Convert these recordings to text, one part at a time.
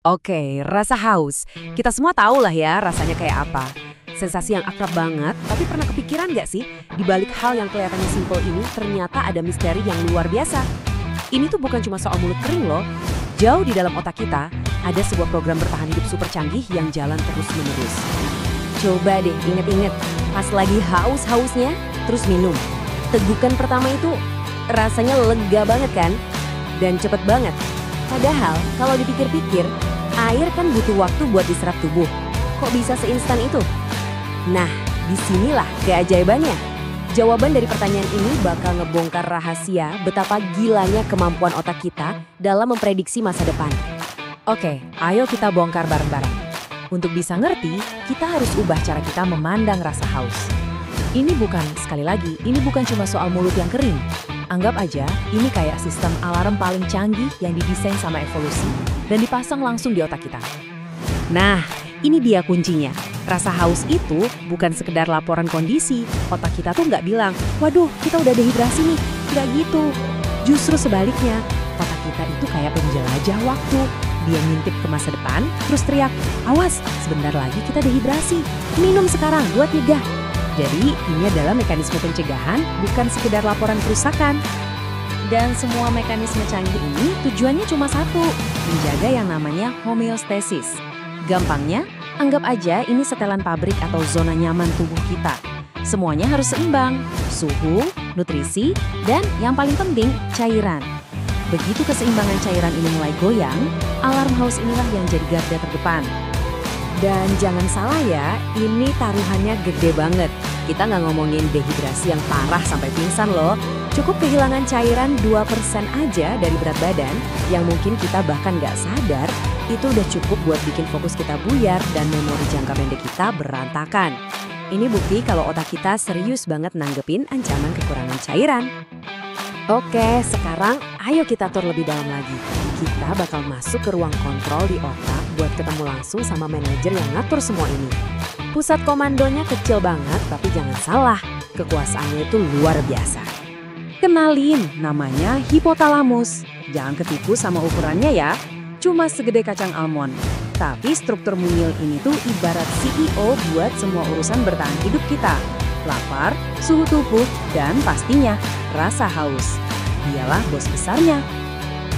Oke, rasa haus. Kita semua tahu lah ya rasanya kayak apa. Sensasi yang akrab banget, tapi pernah kepikiran nggak sih? Di balik hal yang kelihatannya simpel ini, ternyata ada misteri yang luar biasa. Ini tuh bukan cuma soal mulut kering loh. Jauh di dalam otak kita, ada sebuah program bertahan hidup super canggih yang jalan terus-menerus. Coba deh inget-inget, pas lagi haus-hausnya, terus minum. Tegukan pertama itu rasanya lega banget kan? Dan cepet banget. Padahal kalau dipikir-pikir, air kan butuh waktu buat diserap tubuh. Kok bisa seinstan itu? Nah, disinilah keajaibannya. Jawaban dari pertanyaan ini bakal ngebongkar rahasia betapa gilanya kemampuan otak kita dalam memprediksi masa depan. Oke, ayo kita bongkar bareng-bareng. Untuk bisa ngerti, kita harus ubah cara kita memandang rasa haus. Ini sekali lagi, ini bukan cuma soal mulut yang kering. Anggap aja ini kayak sistem alarm paling canggih yang didesain sama evolusi dan dipasang langsung di otak kita. Nah, ini dia kuncinya. Rasa haus itu bukan sekedar laporan kondisi. Otak kita tuh nggak bilang, waduh kita udah dehidrasi nih. Nggak gitu. Justru sebaliknya, otak kita itu kayak penjelajah waktu. Dia ngintip ke masa depan, terus teriak, awas sebentar lagi kita dehidrasi. Minum sekarang buat nyegah. Jadi ini adalah mekanisme pencegahan, bukan sekedar laporan kerusakan. Dan semua mekanisme canggih ini tujuannya cuma satu, menjaga yang namanya homeostasis. Gampangnya, anggap aja ini setelan pabrik atau zona nyaman tubuh kita. Semuanya harus seimbang, suhu, nutrisi, dan yang paling penting, cairan. Begitu keseimbangan cairan ini mulai goyang, alarm haus inilah yang jadi garda terdepan. Dan jangan salah ya, ini taruhannya gede banget. Kita nggak ngomongin dehidrasi yang parah sampai pingsan loh. Cukup kehilangan cairan 2% aja dari berat badan, yang mungkin kita bahkan nggak sadar, itu udah cukup buat bikin fokus kita buyar dan memori jangka pendek kita berantakan. Ini bukti kalau otak kita serius banget nanggepin ancaman kekurangan cairan. Oke, sekarang ayo kita atur lebih dalam lagi. Kita bakal masuk ke ruang kontrol di otak buat ketemu langsung sama manajer yang ngatur semua ini. Pusat komandonya kecil banget, tapi jangan salah, kekuasaannya itu luar biasa. Kenalin, namanya hipotalamus. Jangan ketipu sama ukurannya ya, cuma segede kacang almond. Tapi struktur mungil ini tuh ibarat CEO buat semua urusan bertahan hidup kita. Lapar, suhu tubuh, dan pastinya rasa haus. Dialah bos besarnya.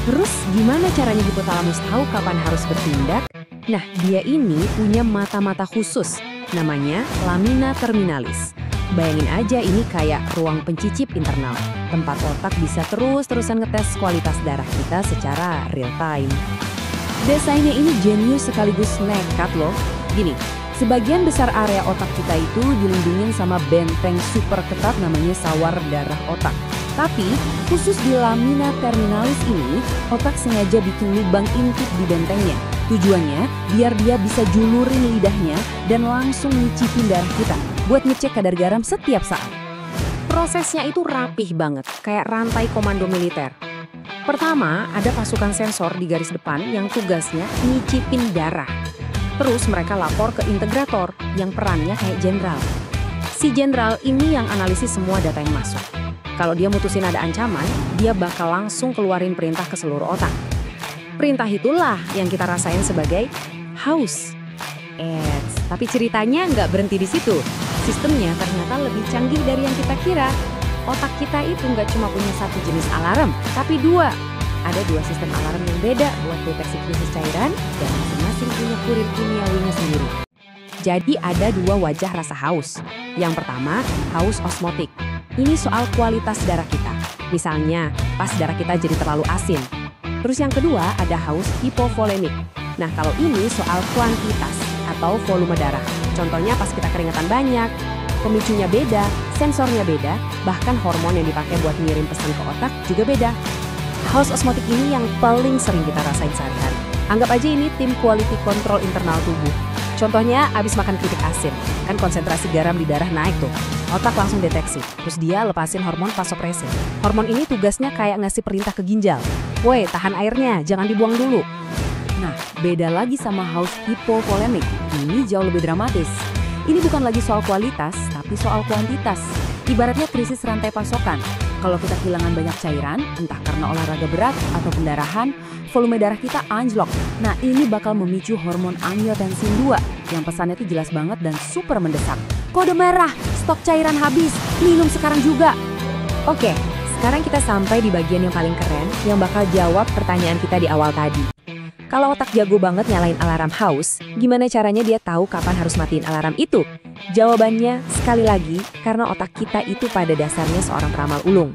Terus gimana caranya hipotalamus tahu kapan harus bertindak? Nah, dia ini punya mata-mata khusus. Namanya lamina terminalis. Bayangin aja ini kayak ruang pencicip internal. Tempat otak bisa terus-terusan ngetes kualitas darah kita secara real time. Desainnya ini jenius sekaligus nekat loh. Gini, sebagian besar area otak kita itu dilindungin sama benteng super ketat namanya sawar darah otak. Tapi, khusus di lamina terminalis ini, otak sengaja bikin lubang intip di bentengnya. Tujuannya, biar dia bisa julurin lidahnya dan langsung ngicipin darah kita buat ngecek kadar garam setiap saat. Prosesnya itu rapih banget, kayak rantai komando militer. Pertama, ada pasukan sensor di garis depan yang tugasnya ngicipin darah. Terus mereka lapor ke integrator yang perannya kayak jenderal. Si jenderal ini yang analisis semua data yang masuk. Kalau dia mutusin ada ancaman, dia bakal langsung keluarin perintah ke seluruh otak. Perintah itulah yang kita rasain sebagai haus. Tapi ceritanya nggak berhenti di situ. Sistemnya ternyata lebih canggih dari yang kita kira. Otak kita itu nggak cuma punya satu jenis alarm, tapi dua. Ada dua sistem alarm yang beda buat deteksi krisis cairan dan masing-masing punya kurir kimiawinya sendiri. Jadi ada dua wajah rasa haus. Yang pertama, haus osmotik. Ini soal kualitas darah kita. Misalnya, pas darah kita jadi terlalu asin. Terus yang kedua ada haus hipovolemik. Nah kalau ini soal kuantitas atau volume darah. Contohnya pas kita keringetan banyak, pemicunya beda, sensornya beda, bahkan hormon yang dipakai buat ngirim pesan ke otak juga beda. Haus osmotik ini yang paling sering kita rasain sehari-hari. Anggap aja ini tim quality control internal tubuh. Contohnya abis makan keripik asin, kan konsentrasi garam di darah naik tuh. Otak langsung deteksi, terus dia lepasin hormon vasopresin. Hormon ini tugasnya kayak ngasih perintah ke ginjal. Woi, tahan airnya, jangan dibuang dulu. Nah, beda lagi sama haus hipovolemik. Ini jauh lebih dramatis. Ini bukan lagi soal kualitas, tapi soal kuantitas. Ibaratnya krisis rantai pasokan. Kalau kita kehilangan banyak cairan, entah karena olahraga berat atau pendarahan, volume darah kita anjlok. Nah, ini bakal memicu hormon angiotensin 2 yang pesannya itu jelas banget dan super mendesak. Kode merah, stok cairan habis, minum sekarang juga. Oke, sekarang kita sampai di bagian yang paling keren yang bakal jawab pertanyaan kita di awal tadi. Kalau otak jago banget nyalain alarm haus, gimana caranya dia tahu kapan harus matiin alarm itu? Jawabannya, sekali lagi, karena otak kita itu pada dasarnya seorang peramal ulung.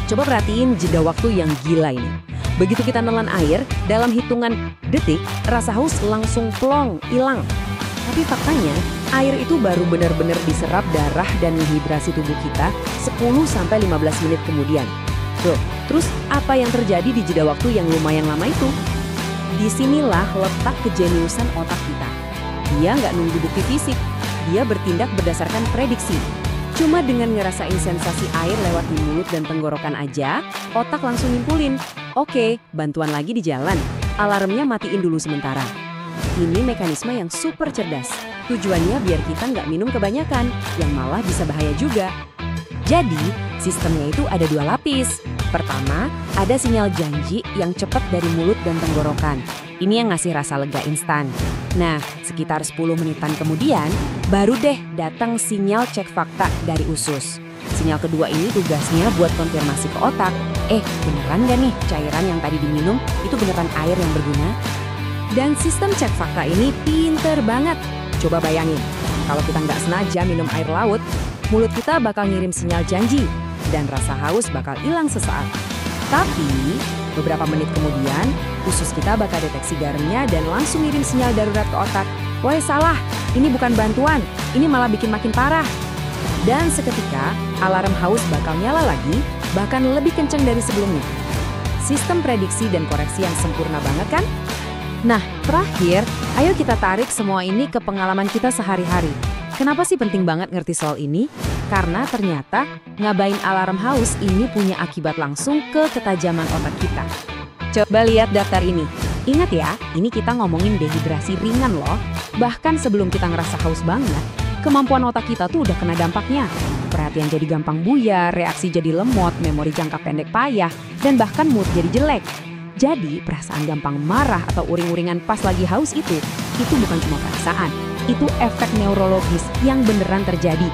Coba perhatiin jeda waktu yang gila ini. Begitu kita nelan air, dalam hitungan detik, rasa haus langsung plong, hilang. Tapi faktanya, air itu baru benar-benar diserap darah dan menghidrasi tubuh kita 10-15 menit kemudian. Tuh, terus apa yang terjadi di jeda waktu yang lumayan lama itu? Disinilah letak kejeniusan otak kita. Dia nggak nunggu bukti fisik, dia bertindak berdasarkan prediksi. Cuma dengan ngerasain sensasi air lewat di mulut dan tenggorokan aja, otak langsung nyimpulin, oke, bantuan lagi di jalan, alarmnya matiin dulu sementara. Ini mekanisme yang super cerdas. Tujuannya biar kita nggak minum kebanyakan, yang malah bisa bahaya juga. Jadi, sistemnya itu ada 2 lapis. Pertama, ada sinyal janji yang cepat dari mulut dan tenggorokan. Ini yang ngasih rasa lega instan. Nah, sekitar 10 menitan kemudian, baru deh datang sinyal cek fakta dari usus. Sinyal kedua ini tugasnya buat konfirmasi ke otak. Beneran gak nih cairan yang tadi diminum itu beneran air yang berguna? Dan sistem cek fakta ini pinter banget. Coba bayangin, kalau kita nggak sengaja minum air laut, mulut kita bakal ngirim sinyal janji, dan rasa haus bakal hilang sesaat. Tapi, beberapa menit kemudian, usus kita bakal deteksi garamnya dan langsung ngirim sinyal darurat ke otak. Woi salah, ini bukan bantuan, ini malah bikin makin parah. Dan seketika, alarm haus bakal nyala lagi, bahkan lebih kenceng dari sebelumnya. Sistem prediksi dan koreksi yang sempurna banget kan? Nah, terakhir, ayo kita tarik semua ini ke pengalaman kita sehari-hari. Kenapa sih penting banget ngerti soal ini? Karena ternyata ngabain alarm haus ini punya akibat langsung ke ketajaman otak kita. Coba lihat daftar ini. Ingat ya, ini kita ngomongin dehidrasi ringan loh. Bahkan sebelum kita ngerasa haus banget, kemampuan otak kita tuh udah kena dampaknya. Perhatian jadi gampang buyar, reaksi jadi lemot, memori jangka pendek payah, dan bahkan mood jadi jelek. Jadi perasaan gampang marah atau uring-uringan pas lagi haus itu bukan cuma perasaan. Itu efek neurologis yang beneran terjadi.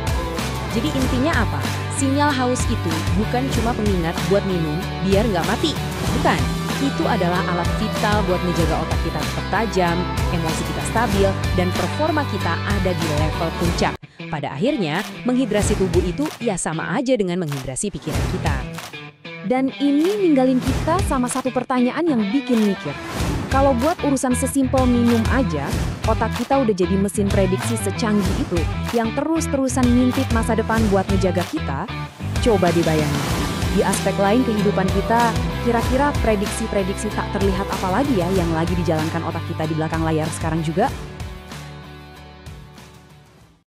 Jadi intinya apa? Sinyal haus itu bukan cuma pengingat buat minum biar nggak mati. Bukan. Itu adalah alat vital buat menjaga otak kita tetap tajam, emosi kita stabil, dan performa kita ada di level puncak. Pada akhirnya, menghidrasi tubuh itu ya sama aja dengan menghidrasi pikiran kita. Dan ini ninggalin kita sama satu pertanyaan yang bikin mikir. Kalau buat urusan sesimpel minum aja, otak kita udah jadi mesin prediksi secanggih itu yang terus-terusan ngintip masa depan buat ngejaga kita. Coba dibayangin, di aspek lain kehidupan kita, kira-kira prediksi-prediksi tak terlihat apa lagi ya yang lagi dijalankan otak kita di belakang layar sekarang juga?